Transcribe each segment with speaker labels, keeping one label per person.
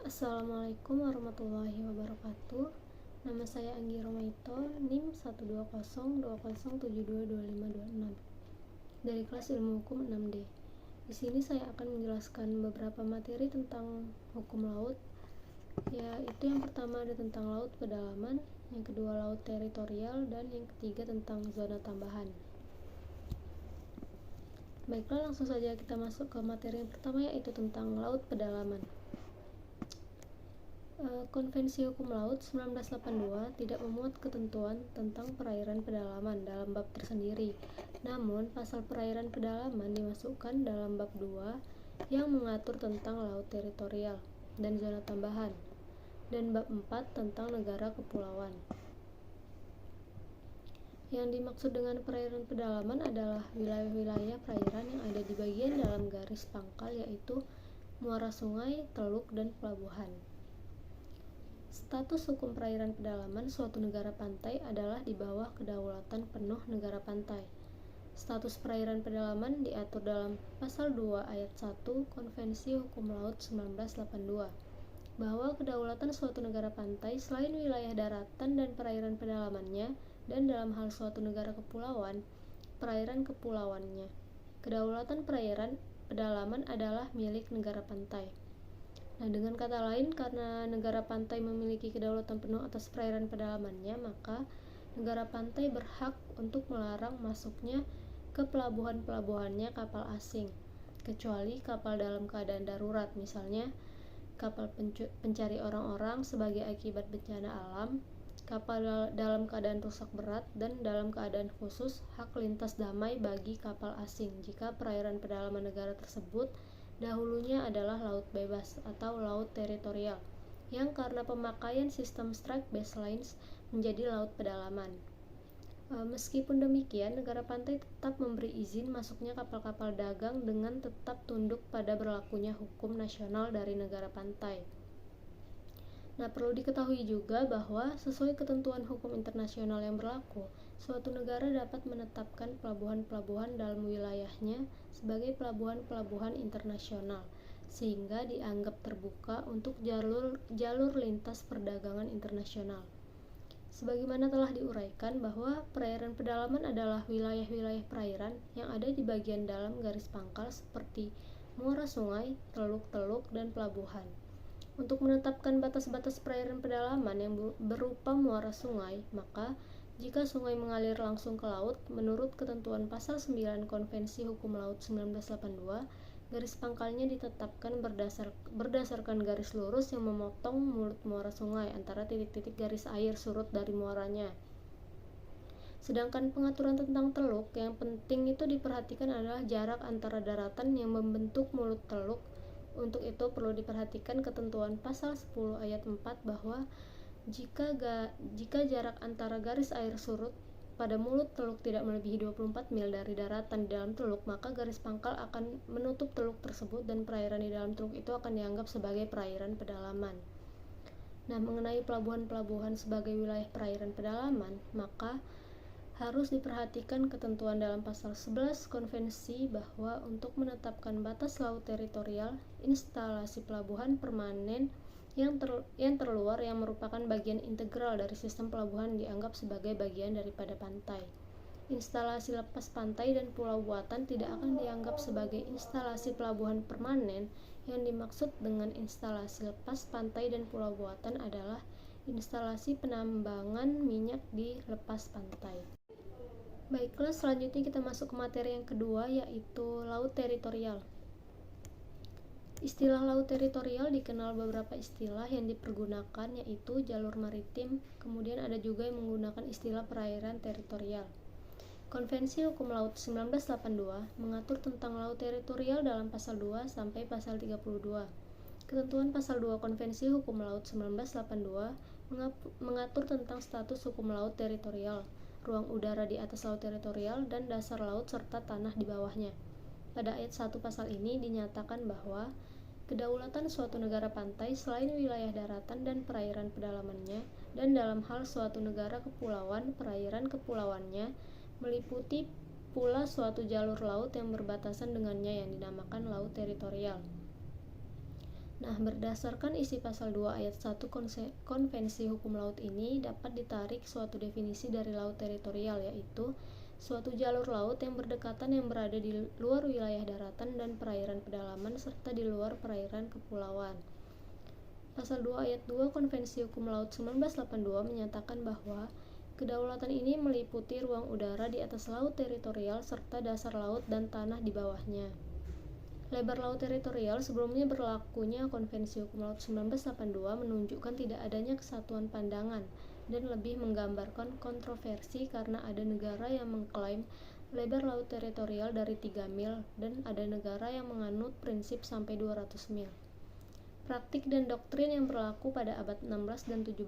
Speaker 1: Assalamualaikum warahmatullahi wabarakatuh. Nama saya Anggi Romaito, NIM 12020722526 dari kelas Ilmu Hukum 6D. Di sini saya akan menjelaskan beberapa materi tentang hukum laut. Yaitu yang pertama ada tentang laut pedalaman, yang kedua laut teritorial, dan yang ketiga tentang zona tambahan. Baiklah, langsung saja kita masuk ke materi yang pertama, yaitu tentang laut pedalaman. Konvensi Hukum Laut 1982 tidak memuat ketentuan tentang perairan pedalaman dalam bab tersendiri. Namun, pasal perairan pedalaman dimasukkan dalam bab 2 yang mengatur tentang laut teritorial dan zona tambahan, dan bab 4 tentang negara kepulauan. Yang dimaksud dengan perairan pedalaman adalah wilayah-wilayah perairan yang ada di bagian dalam garis pangkal, yaitu muara sungai, teluk, dan pelabuhan. Status hukum perairan pedalaman suatu negara pantai adalah di bawah kedaulatan penuh negara pantai. Status perairan pedalaman diatur dalam Pasal 2 Ayat 1 Konvensi Hukum Laut 1982, bahwa kedaulatan suatu negara pantai selain wilayah daratan dan perairan pedalamannya, dan dalam hal suatu negara kepulauan, perairan kepulauannya. Kedaulatan perairan pedalaman adalah milik negara pantai. Nah, dengan kata lain, karena negara pantai memiliki kedaulatan penuh atas perairan pedalamannya, maka negara pantai berhak untuk melarang masuknya ke pelabuhan-pelabuhannya kapal asing, kecuali kapal dalam keadaan darurat, misalnya kapal pencari orang-orang sebagai akibat bencana alam, kapal dalam keadaan rusak berat, dan dalam keadaan khusus hak lintas damai bagi kapal asing jika perairan pedalaman negara tersebut dahulunya adalah laut bebas atau laut teritorial, yang karena pemakaian sistem strike baselines menjadi laut pedalaman. Meskipun demikian, negara pantai tetap memberi izin masuknya kapal-kapal dagang dengan tetap tunduk pada berlakunya hukum nasional dari negara pantai. Nah, perlu diketahui juga bahwa sesuai ketentuan hukum internasional yang berlaku, suatu negara dapat menetapkan pelabuhan-pelabuhan dalam wilayahnya sebagai pelabuhan-pelabuhan internasional, sehingga dianggap terbuka untuk jalur lintas perdagangan internasional. Sebagaimana telah diuraikan bahwa perairan pedalaman adalah wilayah-wilayah perairan yang ada di bagian dalam garis pangkal seperti muara sungai, teluk-teluk, dan pelabuhan. Untuk menetapkan batas-batas perairan pedalaman yang berupa muara sungai, maka jika sungai mengalir langsung ke laut, menurut ketentuan Pasal 9 Konvensi Hukum Laut 1982, garis pangkalnya ditetapkan berdasarkan garis lurus yang memotong mulut muara sungai antara titik-titik garis air surut dari muaranya. Sedangkan pengaturan tentang teluk, yang penting itu diperhatikan adalah jarak antara daratan yang membentuk mulut teluk. Untuk itu perlu diperhatikan ketentuan Pasal 10 Ayat 4 bahwa jika jarak antara garis air surut pada mulut teluk tidak melebihi 24 mil dari daratan di dalam teluk, maka garis pangkal akan menutup teluk tersebut dan perairan di dalam teluk itu akan dianggap sebagai perairan pedalaman. Nah, mengenai pelabuhan-pelabuhan sebagai wilayah perairan pedalaman, maka harus diperhatikan ketentuan dalam Pasal 11 Konvensi bahwa untuk menetapkan batas laut teritorial, instalasi pelabuhan permanen yang terluar yang merupakan bagian integral dari sistem pelabuhan dianggap sebagai bagian daripada pantai. Instalasi lepas pantai dan pulau buatan tidak akan dianggap sebagai instalasi pelabuhan permanen. Yang dimaksud dengan instalasi lepas pantai dan pulau buatan adalah instalasi penambangan minyak di lepas pantai. Baiklah, selanjutnya kita masuk ke materi yang kedua, yaitu laut teritorial. Istilah laut teritorial dikenal beberapa istilah yang dipergunakan, yaitu jalur maritim, kemudian ada juga yang menggunakan istilah perairan teritorial. Konvensi Hukum Laut 1982 mengatur tentang laut teritorial dalam Pasal 2 sampai Pasal 32. Ketentuan Pasal 2 Konvensi Hukum Laut 1982 mengatur tentang status hukum laut teritorial, ruang udara di atas laut teritorial, dan dasar laut serta tanah di bawahnya. Pada ayat 1 pasal ini dinyatakan bahwa kedaulatan suatu negara pantai selain wilayah daratan dan perairan pedalamannya, dan dalam hal suatu negara kepulauan, perairan kepulauannya, meliputi pula suatu jalur laut yang berbatasan dengannya yang dinamakan laut teritorial. Nah, berdasarkan isi pasal 2 ayat 1 Konvensi Hukum Laut ini dapat ditarik suatu definisi dari laut teritorial, yaitu suatu jalur laut yang berdekatan yang berada di luar wilayah daratan dan perairan pedalaman serta di luar perairan kepulauan. Pasal 2 ayat 2 Konvensi Hukum Laut 1982 menyatakan bahwa kedaulatan ini meliputi ruang udara di atas laut teritorial serta dasar laut dan tanah di bawahnya. Lebar laut teritorial sebelumnya berlakunya Konvensi Hukum Laut 1982 menunjukkan tidak adanya kesatuan pandangan dan lebih menggambarkan kontroversi karena ada negara yang mengklaim lebar laut teritorial dari 3 mil dan ada negara yang menganut prinsip sampai 200 mil. Praktik dan doktrin yang berlaku pada abad 16 dan 17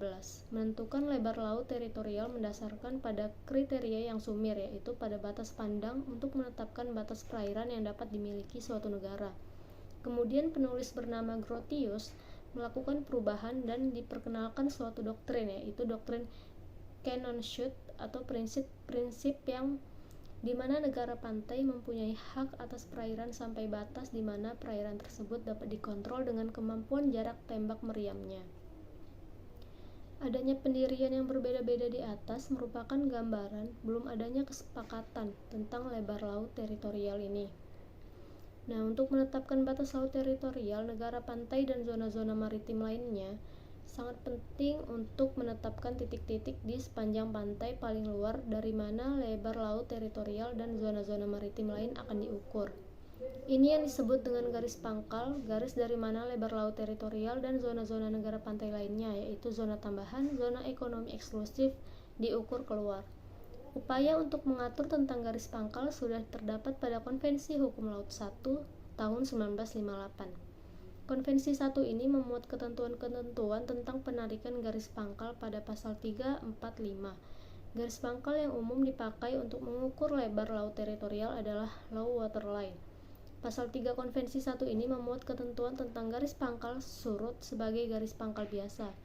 Speaker 1: menentukan lebar laut teritorial mendasarkan pada kriteria yang sumir, yaitu pada batas pandang untuk menetapkan batas perairan yang dapat dimiliki suatu negara. Kemudian penulis bernama Grotius melakukan perubahan dan diperkenalkan suatu doktrin, yaitu doktrin Canonshoot atau prinsip yang di mana negara pantai mempunyai hak atas perairan sampai batas di mana perairan tersebut dapat dikontrol dengan kemampuan jarak tembak meriamnya. Adanya pendirian yang berbeda-beda di atas merupakan gambaran belum adanya kesepakatan tentang lebar laut teritorial ini. Nah, untuk menetapkan batas laut teritorial, negara pantai dan zona-zona maritim lainnya sangat penting untuk menetapkan titik-titik di sepanjang pantai paling luar dari mana lebar laut teritorial dan zona-zona maritim lain akan diukur. Ini yang disebut dengan garis pangkal, garis dari mana lebar laut teritorial dan zona-zona negara pantai lainnya, yaitu zona tambahan, zona ekonomi eksklusif, diukur keluar. Upaya untuk mengatur tentang garis pangkal sudah terdapat pada Konvensi Hukum Laut 1 tahun 1958. Konvensi 1 ini memuat ketentuan-ketentuan tentang penarikan garis pangkal pada pasal 3, 4, 5. Garis pangkal yang umum dipakai untuk mengukur lebar laut teritorial adalah low water line. Pasal 3 Konvensi 1 ini memuat ketentuan tentang garis pangkal surut sebagai garis pangkal biasa.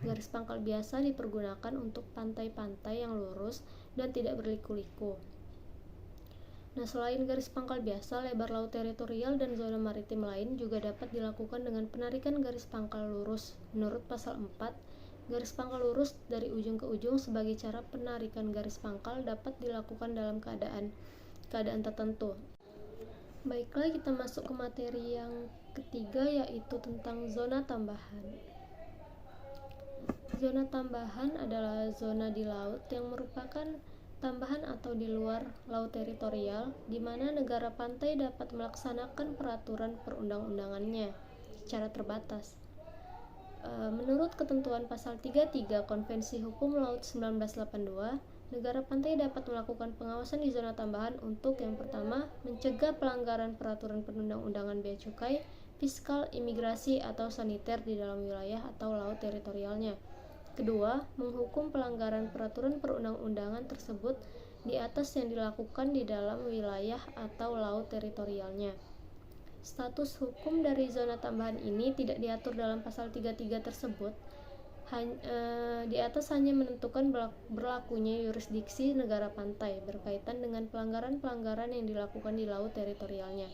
Speaker 1: Garis pangkal biasa dipergunakan untuk pantai-pantai yang lurus dan tidak berliku-liku. Nah, selain garis pangkal biasa, lebar laut teritorial dan zona maritim lain juga dapat dilakukan dengan penarikan garis pangkal lurus. Menurut pasal 4, garis pangkal lurus dari ujung ke ujung sebagai cara penarikan garis pangkal dapat dilakukan dalam keadaan tertentu. Baiklah, kita masuk ke materi yang ketiga, yaitu tentang zona tambahan. Zona tambahan adalah zona di laut yang merupakan tambahan atau di luar laut teritorial di mana negara pantai dapat melaksanakan peraturan perundang-undangannya secara terbatas. Menurut ketentuan pasal 33 Konvensi Hukum Laut 1982, negara pantai dapat melakukan pengawasan di zona tambahan untuk yang pertama, mencegah pelanggaran peraturan perundang-undangan bea cukai, fiskal, imigrasi, atau saniter di dalam wilayah atau laut teritorialnya. Kedua, menghukum pelanggaran peraturan perundang-undangan tersebut di atas yang dilakukan di dalam wilayah atau laut teritorialnya. Status hukum dari zona tambahan ini tidak diatur dalam pasal 33 tersebut. Di atas hanya menentukan berlakunya yurisdiksi negara pantai berkaitan dengan pelanggaran-pelanggaran yang dilakukan di laut teritorialnya,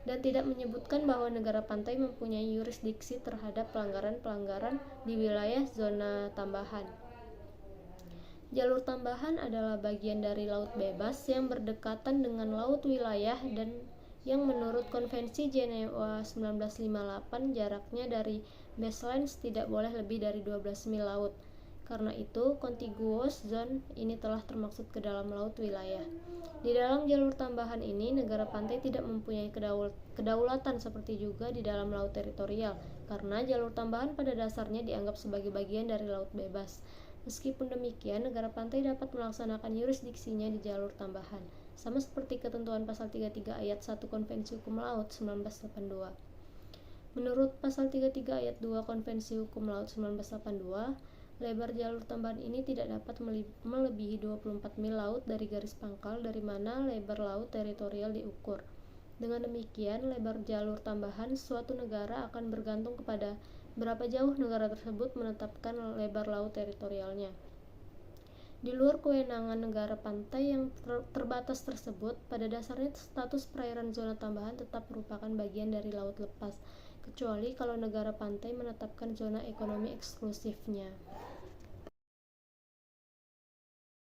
Speaker 1: dan tidak menyebutkan bahwa negara pantai mempunyai yurisdiksi terhadap pelanggaran-pelanggaran di wilayah zona tambahan. Jalur tambahan adalah bagian dari laut bebas yang berdekatan dengan laut wilayah dan yang menurut Konvensi Jenewa 1958 jaraknya dari baseline tidak boleh lebih dari 12 mil laut. Karena itu, contiguous zone ini telah termaksud ke dalam laut wilayah. Di dalam jalur tambahan ini, negara pantai tidak mempunyai kedaulatan seperti juga di dalam laut teritorial, karena jalur tambahan pada dasarnya dianggap sebagai bagian dari laut bebas. Meskipun demikian, negara pantai dapat melaksanakan yurisdiksinya di jalur tambahan, sama seperti ketentuan pasal 33 ayat 1 Konvensi Hukum Laut 1982. Menurut pasal 33 ayat 2 Konvensi Hukum Laut 1982, lebar jalur tambahan ini tidak dapat melebihi 24 mil laut dari garis pangkal dari mana lebar laut teritorial diukur. Dengan demikian, lebar jalur tambahan suatu negara akan bergantung kepada berapa jauh negara tersebut menetapkan lebar laut teritorialnya. Di luar kewenangan negara pantai yang terbatas tersebut, pada dasarnya status perairan zona tambahan tetap merupakan bagian dari laut lepas, kecuali kalau negara pantai menetapkan zona ekonomi eksklusifnya.